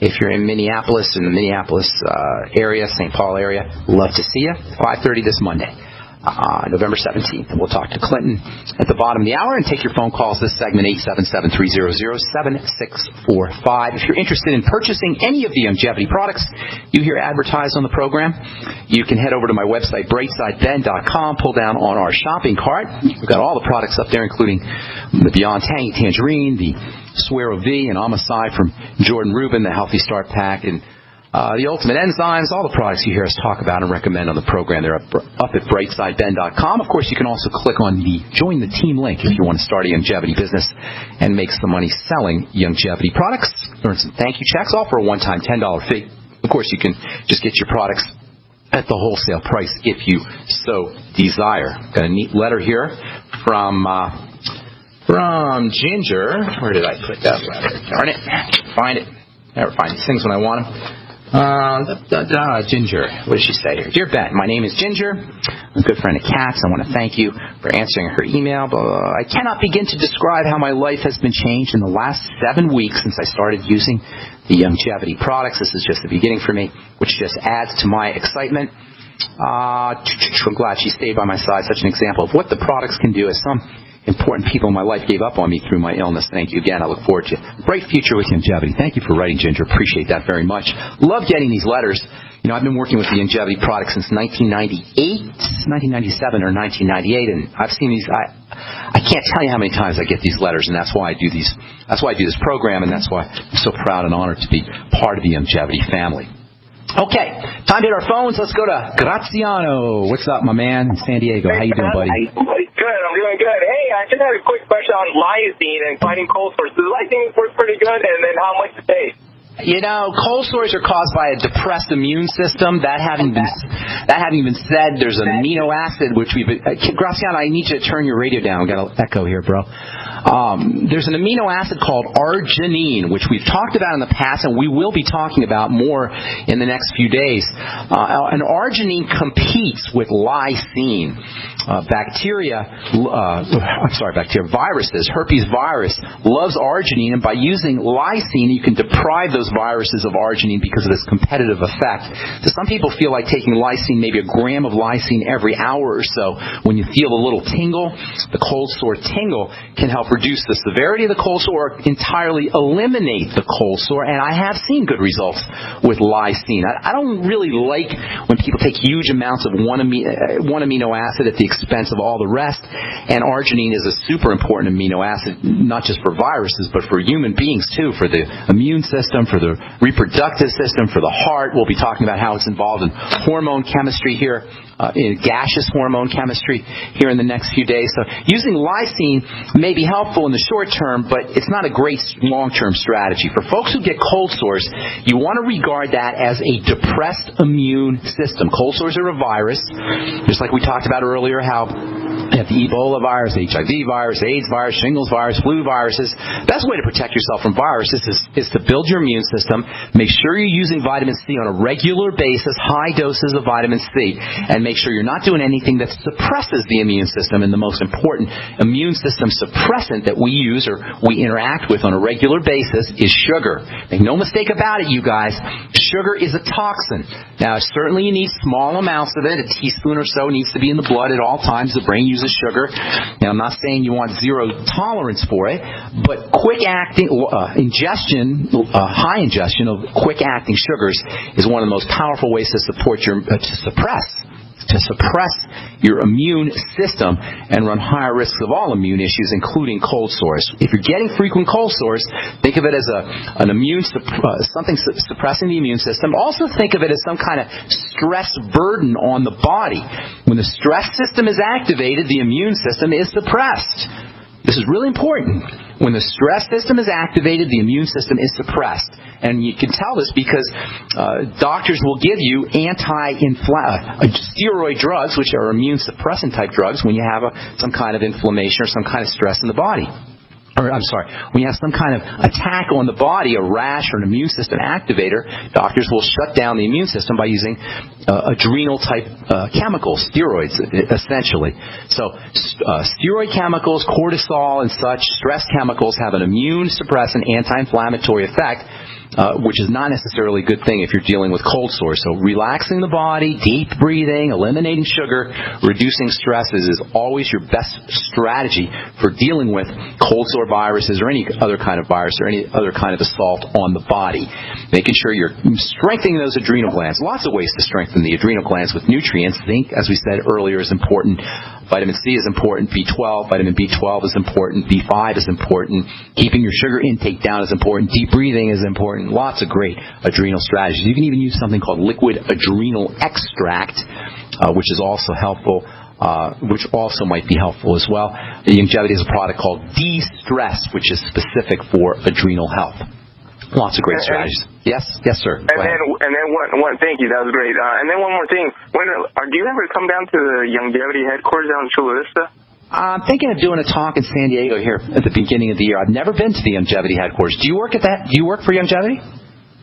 If you're in Minneapolis, in the Minneapolis area, St. Paul area, love to see you. 5:30 this Monday. November 17th. And we'll talk to Clinton at the bottom of the hour and take your phone calls this segment, 877-300-7645. If you're interested in purchasing any of the longevity products you hear advertised on the program, you can head over to my website, brightsideben.com, pull down on our shopping cart. We've got all the products up there, including the Beyond Tangy Tangerine, the Suero V and Omicide from Jordan Rubin, the Healthy Start Pack, and the Ultimate Enzymes, all the products you hear us talk about and recommend on the program. They're up at brightsideben.com. Of course, you can also click on the Join the Team link if you want to start a longevity business and make some money selling longevity products. Earn some thank you checks, all for a one-time $10 fee. Of course, you can just get your products at the wholesale price if you so desire. Got a neat letter here from Ginger. Where did I put that letter? Darn it. Find it. Never find these things when I want them. Ginger, what does she say here? Dear Ben, my name is Ginger. I'm a good friend of Kat's. I want to thank you for answering her email. I cannot begin to describe how my life has been changed in the last 7 weeks since I started using the longevity products. This is just the beginning for me, which just adds to my excitement. I'm glad she stayed by my side. Such an example of what the products can do, as some important people in my life gave up on me through my illness. Thank you again. I look forward to a bright future with longevity. Thank you for writing, Ginger. Appreciate that very much. Love getting these letters. You know, I've been working with the longevity product since 1997 or 1998, and I've seen these. I can't tell you how many times I get these letters, and that's why I do these. That's why I do this program, and that's why I'm so proud and honored to be part of the longevity family. Okay, time to hit our phones. Let's go to Graziano. What's up, my man, in San Diego? How you doing, buddy? Good, I'm doing good. Hey, I just had a quick question on lysine and fighting cold sores. Does lysine work pretty good, and then how much it pays? You know, cold sores are caused by a depressed immune system. That having been said, there's an amino acid which Graciano, I need you to turn your radio down. We got an echo here, bro. There's an amino acid called arginine, which we've talked about in the past, and we will be talking about more in the next few days. And arginine competes with lysine. Viruses. Herpes virus loves arginine, and by using lysine, you can deprive those viruses of arginine because of this competitive effect. So some people feel like taking lysine, maybe a gram of lysine every hour or so. When you feel a little tingle, the cold sore tingle can help reduce the severity of the cold sore or entirely eliminate the cold sore, and I have seen good results with lysine. I don't really like when people take huge amounts of one amino acid at the expense of all the rest, and arginine is a super important amino acid, not just for viruses, but for human beings too, for the immune system, for the reproductive system, for the heart. We'll be talking about how it's involved in hormone chemistry here, in gaseous hormone chemistry here in the next few days. So using lysine may be helpful in the short term, but it's not a great long-term strategy. For folks who get cold sores, you want to regard that as a depressed immune system. Cold sores are a virus, just like we talked about earlier, how you have the Ebola virus, the HIV virus, AIDS virus, shingles virus, flu viruses. Best way to protect yourself from viruses is to build your immune system. Make sure you're using vitamin C on a regular basis, high doses of vitamin C, and make sure you're not doing anything that suppresses the immune system. And the most important immune system suppressant that we use or we interact with on a regular basis is sugar. Make no mistake about it, you guys. Sugar is a toxin. Now, certainly you need small amounts of it. A teaspoon or so needs to be in the blood at all times. The brain uses sugar. Now, I'm not saying you want zero tolerance for it, but quick-acting high ingestion of quick-acting sugars is one of the most powerful ways to suppress your immune system and run higher risks of all immune issues, including cold sores. If you're getting frequent cold sores, think of it as something suppressing the immune system. Also think of it as some kind of stress burden on the body. When the stress system is activated, the immune system is suppressed. This is really important. When the stress system is activated, the immune system is suppressed. And you can tell this because doctors will give you steroid drugs, which are immune suppressant type drugs, when you have some kind of inflammation or some kind of stress in the body. When you have some kind of attack on the body, a rash or an immune system activator, doctors will shut down the immune system by using adrenal-type chemicals, steroids, essentially. So steroid chemicals, cortisol and such, stress chemicals have an immune suppressant, anti-inflammatory effect. which is not necessarily a good thing if you're dealing with cold sores. So relaxing the body, deep breathing, eliminating sugar, reducing stresses is always your best strategy for dealing with cold sore viruses or any other kind of virus or any other kind of assault on the body. Making sure you're strengthening those adrenal glands. Lots of ways to strengthen the adrenal glands with nutrients. Zinc, as we said earlier, is important. Vitamin C is important. B12, vitamin B12 is important. B5 is important. Keeping your sugar intake down is important. Deep breathing is important. Lots of great adrenal strategies. You can even use something called liquid adrenal extract, which is also helpful. Which also might be helpful as well. Youngevity has a product called De-Stress, which is specific for adrenal health. Lots of great strategies. Yes, sir. And then one. Thank you. That was great. And then one more thing. Do you ever come down to the Youngevity headquarters down in Chula Vista? I'm thinking of doing a talk in San Diego here at the beginning of the year. I've never been to the Youngevity headquarters. Do you work at that? Do you work for Youngevity?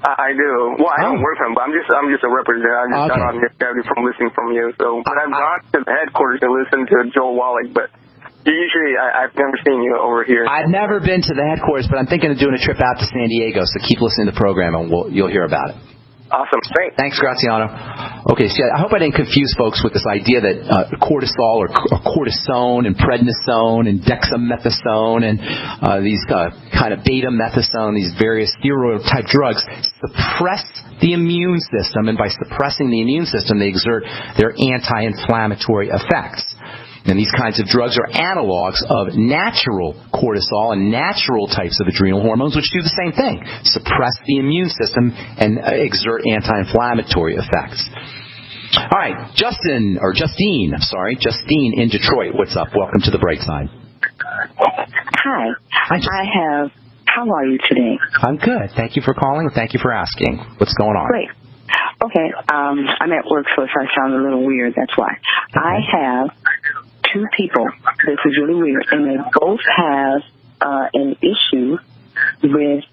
I do. Well, I don't work for him, but I'm just a representative. I just got on Youngevity from listening from you. So, but I've gone to the headquarters to listen to Joel Wallach, but usually I've never seen you over here. I've never been to the headquarters, but I'm thinking of doing a trip out to San Diego, so keep listening to the program and you'll hear about it. Awesome. Thanks, Graziano. Okay, so I hope I didn't confuse folks with this idea that cortisol or cortisone and prednisone and dexamethasone and these kind of beta-methasone, these various steroid-type drugs, suppress the immune system, and by suppressing the immune system, they exert their anti-inflammatory effects. And these kinds of drugs are analogs of natural cortisol and natural types of adrenal hormones, which do the same thing, suppress the immune system and exert anti-inflammatory effects. All right, Justine in Detroit. What's up? Welcome to the Bright Side. Hi. How are you today? I'm good. Thank you for calling. Thank you for asking. What's going on? Great. Okay, I'm at work, so if I sound a little weird, that's why. Okay. I have two people. This is really weird, and they both have an issue with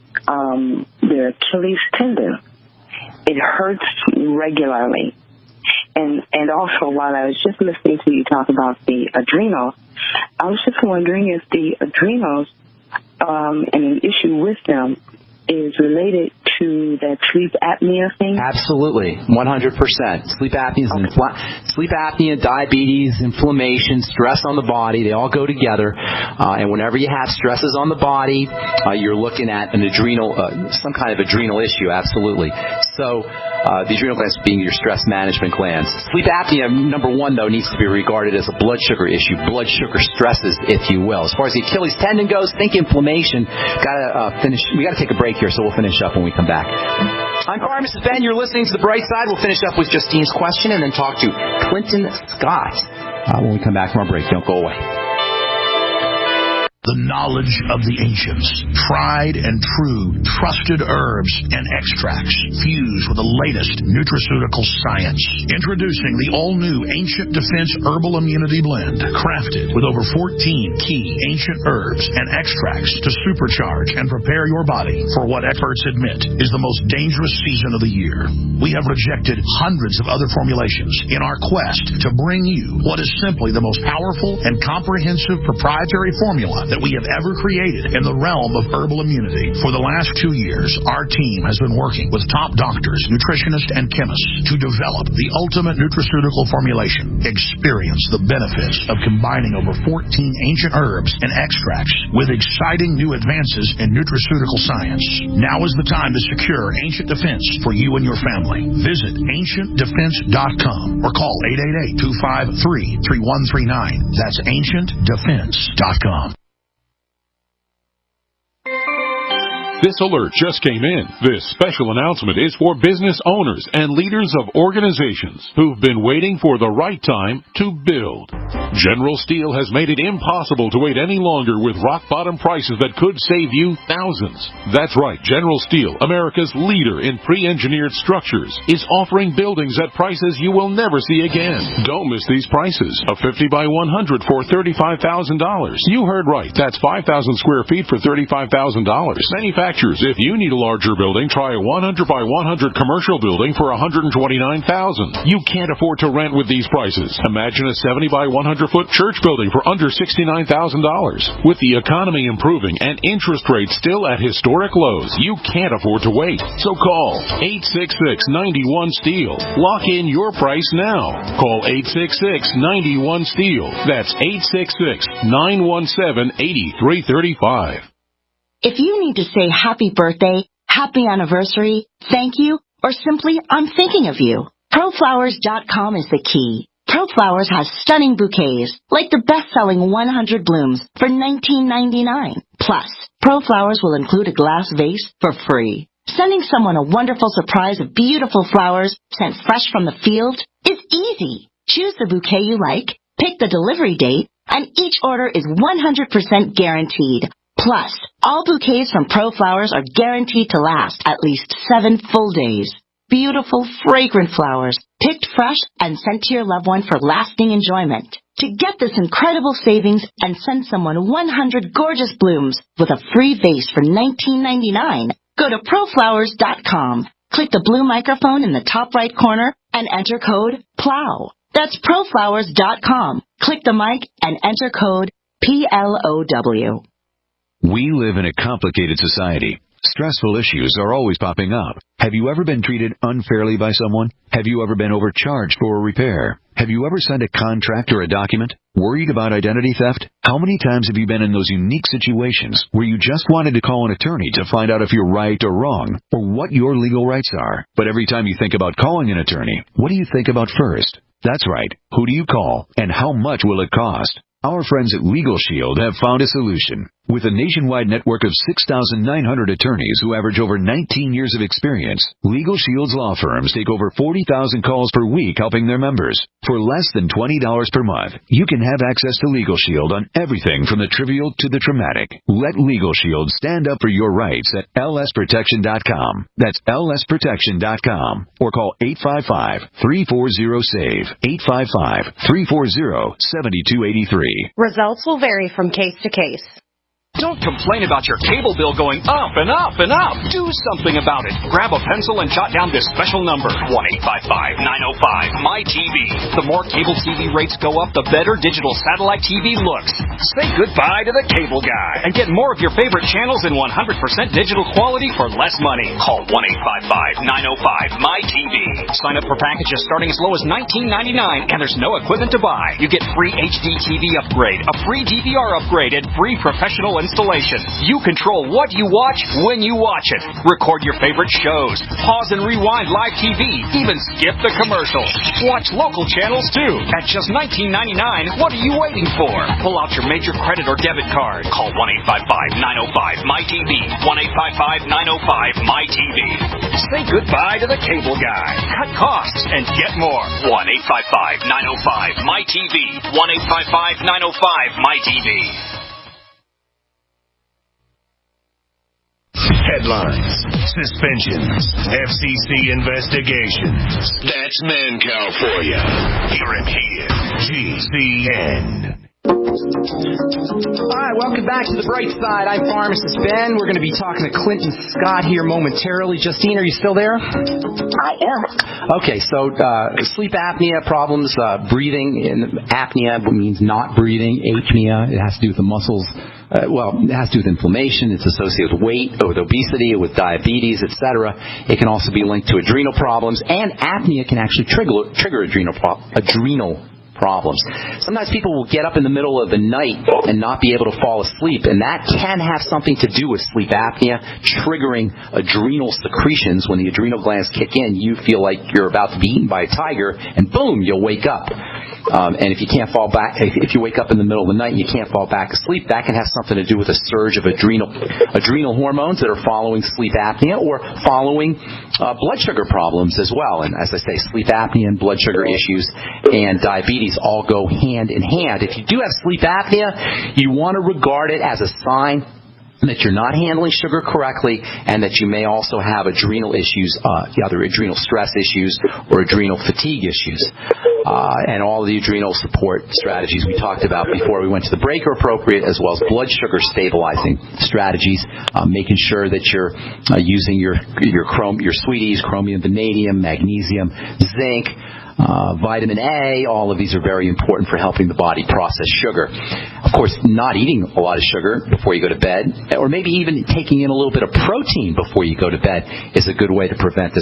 their Achilles tendon. It hurts regularly. And also, while I was just listening to you talk about the adrenals, I was just wondering if the adrenals and an issue with them is related to that sleep apnea thing? Absolutely, 100%. Sleep apnea, diabetes, inflammation, stress on the body, they all go together. And whenever you have stresses on the body, you're looking at an adrenal, some kind of adrenal issue, absolutely. So the adrenal glands being your stress management glands. Sleep apnea, number one, though, needs to be regarded as a blood sugar issue, blood sugar stresses, if you will. As far as the Achilles tendon goes, think inflammation. We got to take a break here, so we'll finish up when we come back. I'm Pharmacist Ben. You're listening to The Bright Side. We'll finish up with Justine's question and then talk to Clinton Scott when we come back from our break. Don't go away. The knowledge of the ancients, tried and true, trusted herbs and extracts fused with the latest nutraceutical science. Introducing the all-new Ancient Defense Herbal Immunity Blend, crafted with over 14 key ancient herbs and extracts to supercharge and prepare your body for what experts admit is the most dangerous season of the year. We have rejected hundreds of other formulations in our quest to bring you what is simply the most powerful and comprehensive proprietary formula that we have ever created in the realm of herbal immunity. For the last 2 years, our team has been working with top doctors, nutritionists, and chemists to develop the ultimate nutraceutical formulation. Experience the benefits of combining over 14 ancient herbs and extracts with exciting new advances in nutraceutical science. Now is the time to secure Ancient Defense for you and your family. Visit AncientDefense.com or call 888-253-3139. That's AncientDefense.com. This alert just came in. This special announcement is for business owners and leaders of organizations who've been waiting for the right time to build. General Steel has made it impossible to wait any longer with rock-bottom prices that could save you thousands. That's right, General Steel, America's leader in pre-engineered structures, is offering buildings at prices you will never see again. Don't miss these prices. A 50 by 100 for $35,000. You heard right. That's 5,000 square feet for $35,000. Manufactured manufacturers. If you need a larger building, try a 100 by 100 commercial building for $129,000. You can't afford to rent with these prices. Imagine a 70 by 100 foot church building for under $69,000. With the economy improving and interest rates still at historic lows, you can't afford to wait. So call 866-91-STEEL. Lock in your price now. Call 866-91-STEEL. That's 866-917-8335. If you need to say happy birthday, happy anniversary, thank you, or simply I'm thinking of you, ProFlowers.com is the key. ProFlowers has stunning bouquets, like the best-selling 100 blooms for $19.99. Plus, ProFlowers will include a glass vase for free. Sending someone a wonderful surprise of beautiful flowers sent fresh from the field is easy. Choose the bouquet you like, pick the delivery date, and each order is 100% guaranteed. Plus, all bouquets from ProFlowers are guaranteed to last at least 7 full days. Beautiful, fragrant flowers, picked fresh and sent to your loved one for lasting enjoyment. To get this incredible savings and send someone 100 gorgeous blooms with a free vase for $19.99, go to ProFlowers.com. Click the blue microphone in the top right corner and enter code PLOW. That's ProFlowers.com. Click the mic and enter code PLOW. We live in a complicated society. Stressful issues are always popping up. Have you ever been treated unfairly by someone? Have you ever been overcharged for a repair? Have you ever signed a contract or a document? Worried about identity theft? How many times have you been in those unique situations where you just wanted to call an attorney to find out if you're right or wrong, or what your legal rights are? But every time you think about calling an attorney, what do you think about first? That's right. Who do you call, and how much will it cost? Our friends at Legal Shield have found a solution. With a nationwide network of 6,900 attorneys who average over 19 years of experience, Legal Shield's law firms take over 40,000 calls per week helping their members. For less than $20 per month, you can have access to Legal Shield on everything from the trivial to the traumatic. Let Legal Shield stand up for your rights at lsprotection.com. That's lsprotection.com. Or call 855-340-SAVE, 855-340-7283. Results will vary from case to case. Don't complain about your cable bill going up and up and up. Do something about it. Grab a pencil and jot down this special number, 1-855-905-MY-TV. The more cable TV rates go up, the better digital satellite TV looks. Say goodbye to the cable guy and get more of your favorite channels in 100% digital quality for less money. Call 1-855-905-MY-TV. Sign up for packages starting as low as $19.99, and there's no equipment to buy. You get free HD TV upgrade, a free DVR upgrade, and free professional installation. You control what you watch when you watch it. Record your favorite shows. Pause and rewind live TV. Even skip the commercials. Watch local channels too. At just $19.99, what are you waiting for? Pull out your major credit or debit card. Call 1-855-905-MY-TV. 1-855-905-MY-TV. Say goodbye to the cable guy. Cut costs and get more. 1-855-905-MY-TV. 1-855-905-MY-TV. Headlines, suspensions, FCC investigations. That's Mancow for you. Hear it here. GCN. All right, welcome back to The Bright Side. I'm Pharmacist Ben. We're going to be talking to Clinton Scott here momentarily. Justine, are you still there? I am. Okay, so sleep apnea problems, breathing. Apnea means not breathing. Apnea, it has to do with the muscles. It has to do with inflammation. It's associated with weight, with obesity, with diabetes, etc. It can also be linked to adrenal problems, and apnea can actually trigger adrenal problems. Sometimes people will get up in the middle of the night and not be able to fall asleep, and that can have something to do with sleep apnea, triggering adrenal secretions. When the adrenal glands kick in, you feel like you're about to be eaten by a tiger, and boom, you'll wake up. And if you can't fall back, if you wake up in the middle of the night and you can't fall back asleep, that can have something to do with a surge of adrenal hormones that are following sleep apnea or following blood sugar problems as well. And as I say, sleep apnea and blood sugar issues and diabetes all go hand in hand. If you do have sleep apnea, you want to regard it as a sign that you're not handling sugar correctly, and that you may also have adrenal issues, either adrenal stress issues or adrenal fatigue issues. and all the adrenal support strategies we talked about before we went to the break are appropriate, as well as blood sugar stabilizing strategies, making sure that you're using your sweeties, chromium, vanadium, magnesium, zinc, vitamin A. All of these are very important for helping the body process sugar. Of course, not eating a lot of sugar before you go to bed, or maybe even taking in a little bit of protein before you go to bed, is a good way to prevent this